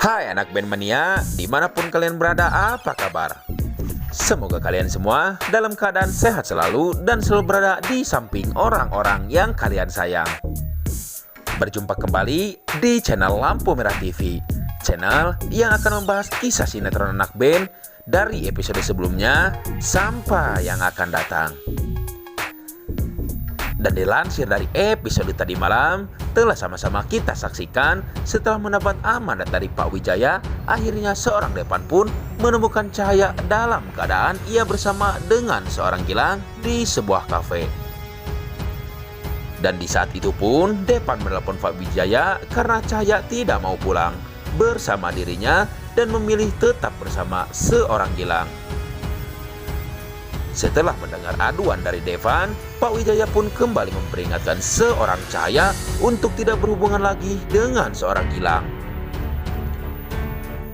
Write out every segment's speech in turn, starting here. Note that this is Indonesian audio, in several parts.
Hai anak band mania, dimanapun kalian berada, apa kabar? Semoga kalian semua dalam keadaan sehat selalu dan selalu berada di samping orang-orang yang kalian sayang. Berjumpa kembali di channel Lampu Merah TV, channel yang akan membahas kisah sinetron anak band dari episode sebelumnya sampai yang akan datang. Dan dilansir dari episode tadi malam, telah sama-sama kita saksikan setelah mendapat amanat dari Pak Wijaya, akhirnya seorang Depan pun menemukan Cahaya dalam keadaan ia bersama dengan seorang Gilang di sebuah kafe. Dan di saat itu pun Depan menelpon Pak Wijaya karena Cahaya tidak mau pulang bersama dirinya dan memilih tetap bersama seorang Gilang. Setelah mendengar aduan dari Devan, Pak Wijaya pun kembali memperingatkan seorang Cahaya untuk tidak berhubungan lagi dengan seorang Gilang.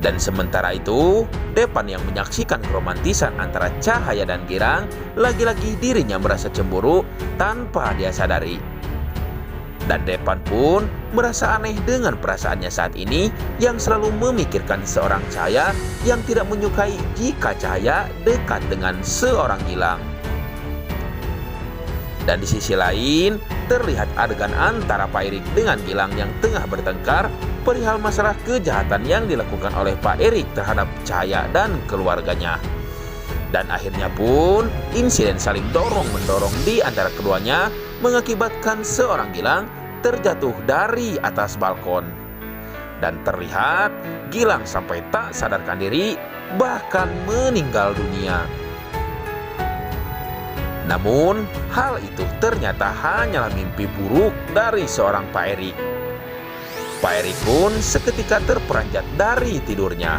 Dan sementara itu, Devan yang menyaksikan keromantisan antara Cahaya dan Gilang, lagi-lagi dirinya merasa cemburu tanpa dia sadari. Dan Devan pun merasa aneh dengan perasaannya saat ini yang selalu memikirkan seorang Cahaya yang tidak menyukai jika Cahaya dekat dengan seorang Gilang. Dan di sisi lain, terlihat adegan antara Pak Erik dengan Gilang yang tengah bertengkar perihal masalah kejahatan yang dilakukan oleh Pak Erik terhadap Cahaya dan keluarganya. Dan akhirnya pun insiden saling dorong-mendorong di antara keduanya mengakibatkan seorang Gilang terjatuh dari atas balkon. Dan terlihat Gilang sampai tak sadarkan diri, bahkan meninggal dunia. Namun hal itu ternyata hanyalah mimpi buruk dari seorang Pak Erik. Pak Erik pun seketika terperanjat dari tidurnya.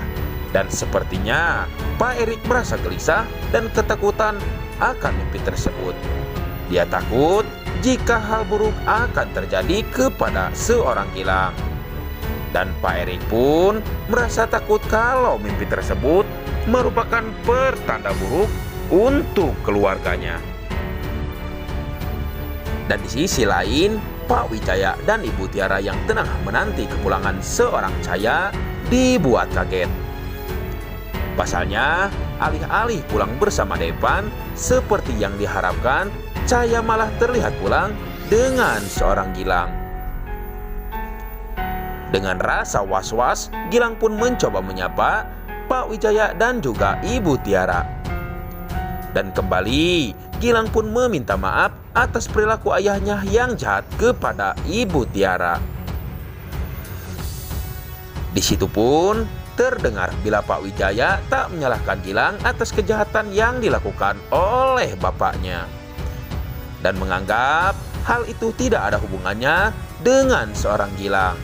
Dan sepertinya Pak Erik merasa gelisah dan ketakutan akan mimpi tersebut. Dia takut jika hal buruk akan terjadi kepada seorang Gilang. Dan Pak Erik pun merasa takut kalau mimpi tersebut merupakan pertanda buruk untuk keluarganya. Dan di sisi lain, Pak Wijaya dan Ibu Tiara yang tengah menanti kepulangan seorang Cahaya dibuat kaget. Pasalnya, alih-alih pulang bersama Devan seperti yang diharapkan, Cahaya malah terlihat pulang dengan seorang Gilang. Dengan rasa was-was, Gilang pun mencoba menyapa Pak Wijaya dan juga Ibu Tiara. Dan kembali, Gilang pun meminta maaf atas perilaku ayahnya yang jahat kepada Ibu Tiara. Di situ pun terdengar bila Pak Wijaya tak menyalahkan Gilang atas kejahatan yang dilakukan oleh bapaknya. Dan menganggap hal itu tidak ada hubungannya dengan seorang Gilang.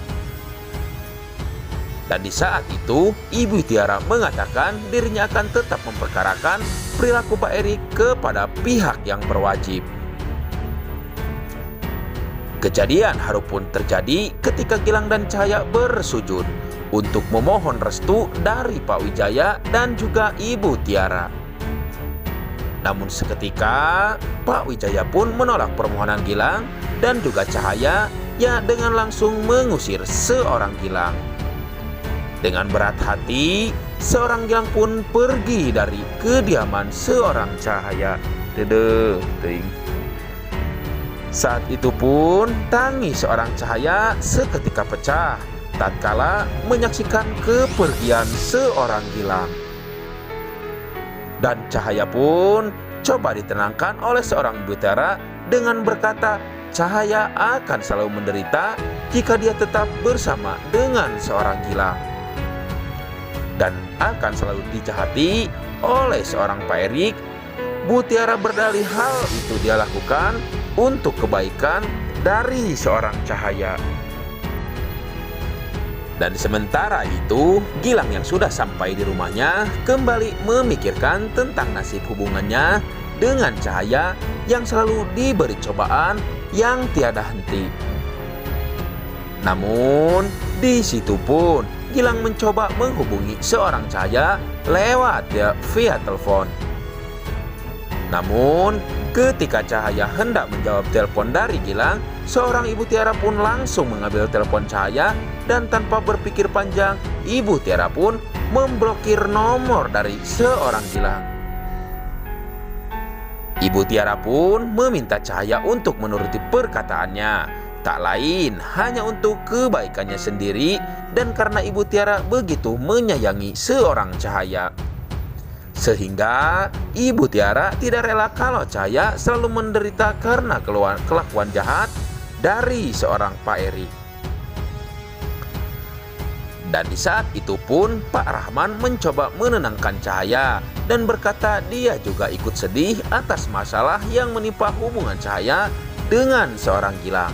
Dan di saat itu, Ibu Tiara mengatakan dirinya akan tetap memperkarakan perilaku Pak Erik kepada pihak yang berwajib. Kejadian haru pun terjadi ketika Gilang dan Cahaya bersujud untuk memohon restu dari Pak Wijaya dan juga Ibu Tiara. Namun seketika Pak Wijaya pun menolak permohonan Gilang dan juga Cahaya yang dengan langsung mengusir seorang Gilang. Dengan berat hati, seorang Gilang pun pergi dari kediaman seorang Cahaya. Saat itu pun tangis seorang Cahaya seketika pecah tatkala menyaksikan kepergian seorang Gilang. Dan Cahaya pun coba ditenangkan oleh seorang Ibu Tiara dengan berkata Cahaya akan selalu menderita jika dia tetap bersama dengan seorang Gilang. Dan akan selalu dijahati oleh seorang Pak Erik. Bu Tiara berdalih hal itu dia lakukan untuk kebaikan dari seorang Cahaya. Dan sementara itu, Gilang yang sudah sampai di rumahnya kembali memikirkan tentang nasib hubungannya dengan Cahaya yang selalu diberi cobaan yang tiada henti. Namun, di situ pun Gilang mencoba menghubungi seorang Cahaya lewat via telepon. Namun, ketika Cahaya hendak menjawab telepon dari Gilang, seorang Ibu Tiara pun langsung mengambil telepon Cahaya dan tanpa berpikir panjang, Ibu Tiara pun memblokir nomor dari seorang Gilang. Ibu Tiara pun meminta Cahaya untuk menuruti perkataannya, tak lain hanya untuk kebaikannya sendiri dan karena Ibu Tiara begitu menyayangi seorang Cahaya. Sehingga Ibu Tiara tidak rela kalau Cahaya selalu menderita karena kelakuan jahat dari seorang Pak Erik. Dan di saat itu pun Pak Rahman mencoba menenangkan Cahaya dan berkata dia juga ikut sedih atas masalah yang menimpa hubungan Cahaya dengan seorang Gilang.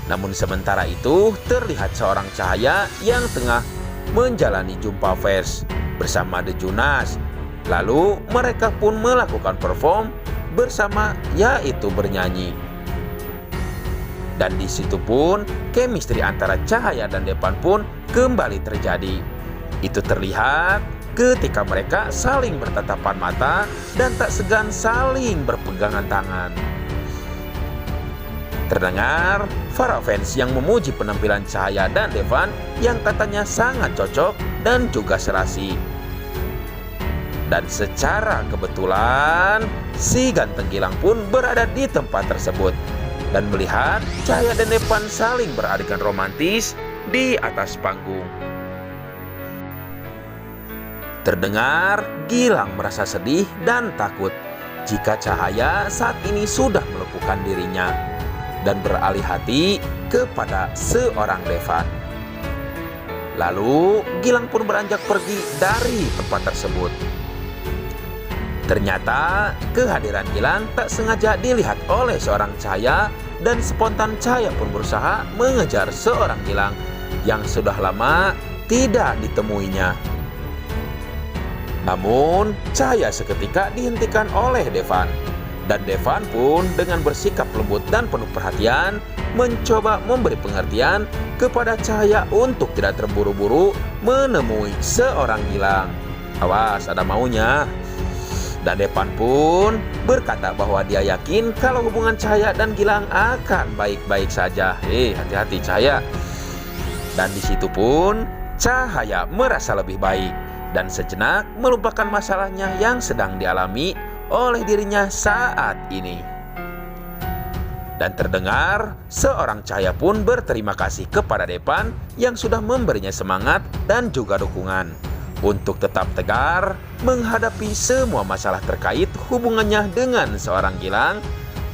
Namun sementara itu terlihat seorang Cahaya yang tengah menjalani jumpa pers bersama The Jonas. Lalu mereka pun melakukan perform bersama, yaitu bernyanyi. Dan di situ pun chemistry antara Cahaya dan Devan pun kembali terjadi. Itu terlihat ketika mereka saling bertatapan mata dan tak segan saling berpegangan tangan. Terdengar para fans yang memuji penampilan Cahaya dan Devan yang katanya sangat cocok dan juga serasi. Dan secara kebetulan si ganteng Gilang pun berada di tempat tersebut dan melihat Cahaya dan Devan saling beradegan romantis di atas panggung. Terdengar Gilang merasa sedih dan takut jika Cahaya saat ini sudah melumpuhkan dirinya dan beralih hati kepada seorang Devan. Lalu Gilang pun beranjak pergi dari tempat tersebut. Ternyata kehadiran Gilang tak sengaja dilihat oleh seorang Cahaya dan spontan Cahaya pun berusaha mengejar seorang Gilang yang sudah lama tidak ditemuinya. Namun Cahaya seketika dihentikan oleh Devan dan Devan pun dengan bersikap lembut dan penuh perhatian mencoba memberi pengertian kepada Cahaya untuk tidak terburu-buru menemui seorang Gilang. Awas, ada maunya. Dan Devan pun berkata bahwa dia yakin kalau hubungan Cahaya dan Gilang akan baik-baik saja. Hati-hati Cahaya. Dan di situ pun Cahaya merasa lebih baik dan sejenak melupakan masalahnya yang sedang dialami oleh dirinya saat ini. Dan terdengar seorang Cahaya pun berterima kasih kepada Devan yang sudah memberinya semangat dan juga dukungan untuk tetap tegar menghadapi semua masalah terkait hubungannya dengan seorang Gilang,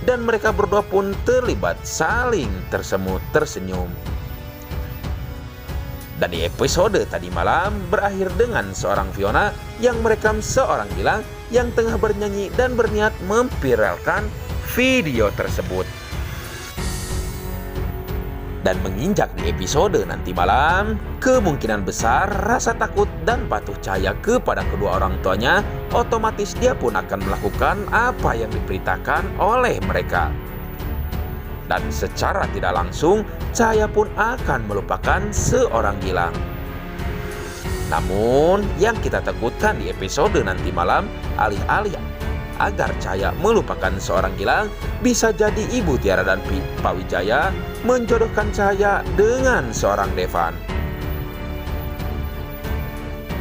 dan mereka berdua pun terlibat saling tersenyum. Dan di episode tadi malam berakhir dengan seorang Fiona yang merekam seorang Gilang yang tengah bernyanyi dan berniat memviralkan video tersebut. Dan menginjak di episode nanti malam, kemungkinan besar rasa takut dan patuh Cahaya kepada kedua orang tuanya, otomatis dia pun akan melakukan apa yang diperintahkan oleh mereka. Dan secara tidak langsung, Cahaya pun akan melupakan seorang Gilang. Namun, yang kita takutkan di episode nanti malam, alih-alih agar Cahaya melupakan seorang Gilang, bisa jadi Ibu Tiara dan Pak Wijaya menjodohkan Cahaya dengan seorang Devan.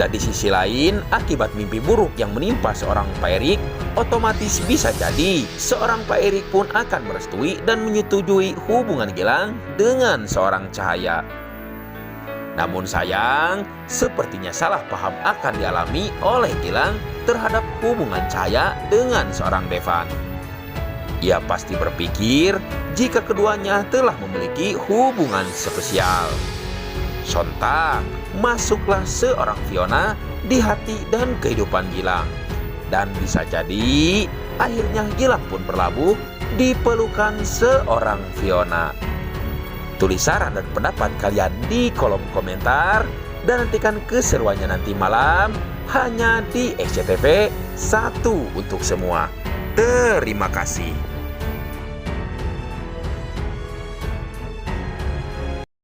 Dan di sisi lain, akibat mimpi buruk yang menimpa seorang Pak Erik, otomatis bisa jadi seorang Pak Erik pun akan merestui dan menyetujui hubungan Gilang dengan seorang Cahaya. Namun sayang, sepertinya salah paham akan dialami oleh Gilang terhadap hubungan Cahaya dengan seorang Devan. Ia pasti berpikir jika keduanya telah memiliki hubungan spesial. Sontak masuklah seorang Fiona di hati dan kehidupan Gilang. Dan bisa jadi akhirnya Gilang pun berlabuh di pelukan seorang Fiona. Tulis saran dan pendapat kalian di kolom komentar dan nantikan keseruannya nanti malam hanya di SCTV 1 untuk semua. Terima kasih.